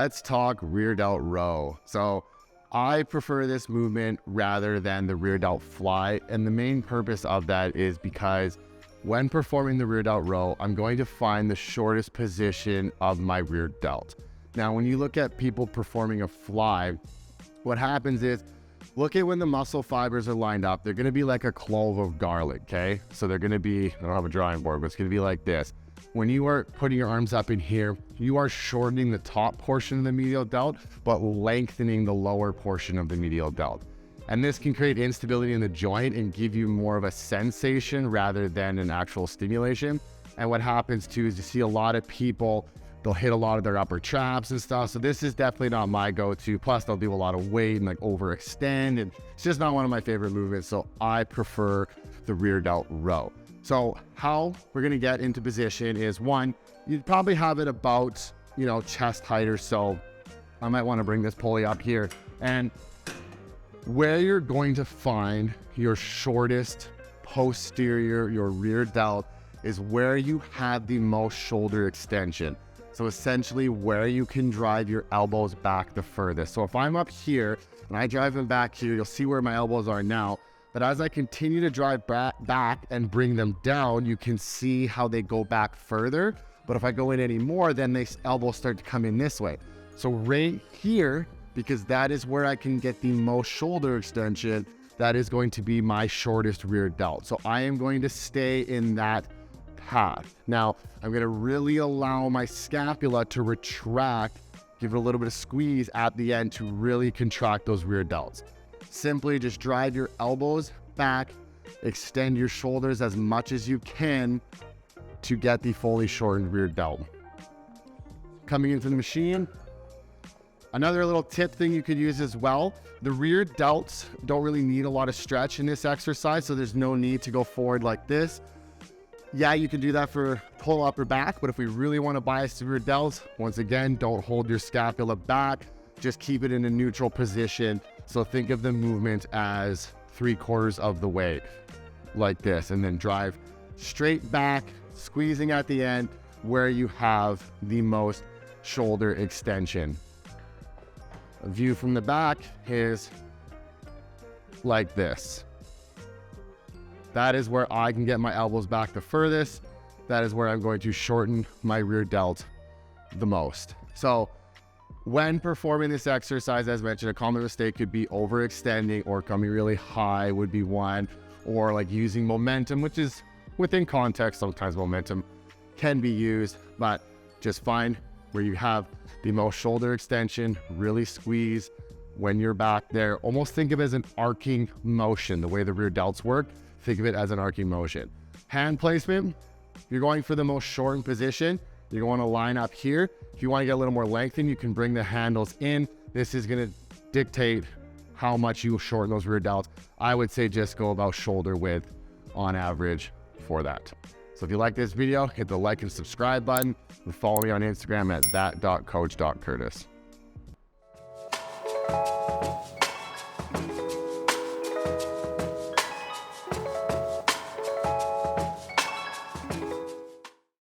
let's talk rear delt row. So I prefer this movement rather than the rear delt fly. And the main purpose of that is because when performing the rear delt row, I'm going to find the shortest position of my rear delt. Now, when you look at people performing a fly, what happens is, look at when the muscle fibers are lined up. They're gonna be like a clove of garlic, okay? So they're gonna be, I don't have a drawing board, but it's gonna be like this. When you are putting your arms up in here, you are shortening the top portion of the medial delt, but lengthening the lower portion of the medial delt. And this can create instability in the joint and give you more of a sensation rather than an actual stimulation. And what happens too is you see a lot of people, they'll hit a lot of their upper traps and stuff. So this is definitely not my go-to. Plus they'll do a lot of weight and like overextend, and it's just not one of my favorite movements. So I prefer the rear delt row. So how we're gonna get into position is, one, you'd probably have it about, chest height or so. I might wanna bring this pulley up here. And where you're going to find your shortest posterior, your rear delt, is where you have the most shoulder extension. So essentially where you can drive your elbows back the furthest. So if I'm up here and I drive them back here, you'll see where my elbows are now. But as I continue to drive back and bring them down, you can see how they go back further. But if I go in any more, then the elbows start to come in this way. So right here, because that is where I can get the most shoulder extension, that is going to be my shortest rear delt. So I am going to stay in that path. Now, I'm going to really allow my scapula to retract, give it a little bit of squeeze at the end to really contract those rear delts. Simply just drive your elbows back, extend your shoulders as much as you can to get the fully shortened rear delt. Coming into the machine, another little tip thing you could use as well, the rear delts don't really need a lot of stretch in this exercise, so there's no need to go forward like this. Yeah, you can do that for pull upper back, but if we really want to bias the rear delts, once again, don't hold your scapula back, just keep it in a neutral position. So think of the movement as 3/4 of the way, like this, and then drive straight back, squeezing at the end where you have the most shoulder extension. A view from the back is like this. That is where I can get my elbows back the furthest. That is where I'm going to shorten my rear delt the most. So when performing this exercise, as mentioned, a common mistake could be overextending or coming really high would be one, or like using momentum, which is within context. Sometimes momentum can be used, but just find where you have the most shoulder extension, really squeeze when you're back there. Almost think of it as an arcing motion. The way the rear delts work, think of it as an arcing motion. Hand placement, if you're going for the most shortened position, you're going to line up here. If you want to get a little more lengthened, you can bring the handles in. This is going to dictate how much you shorten those rear delts. I would say just go about shoulder width on average for that. So if you like this video, hit the like and subscribe button, and follow me on Instagram at that.coach.curtis.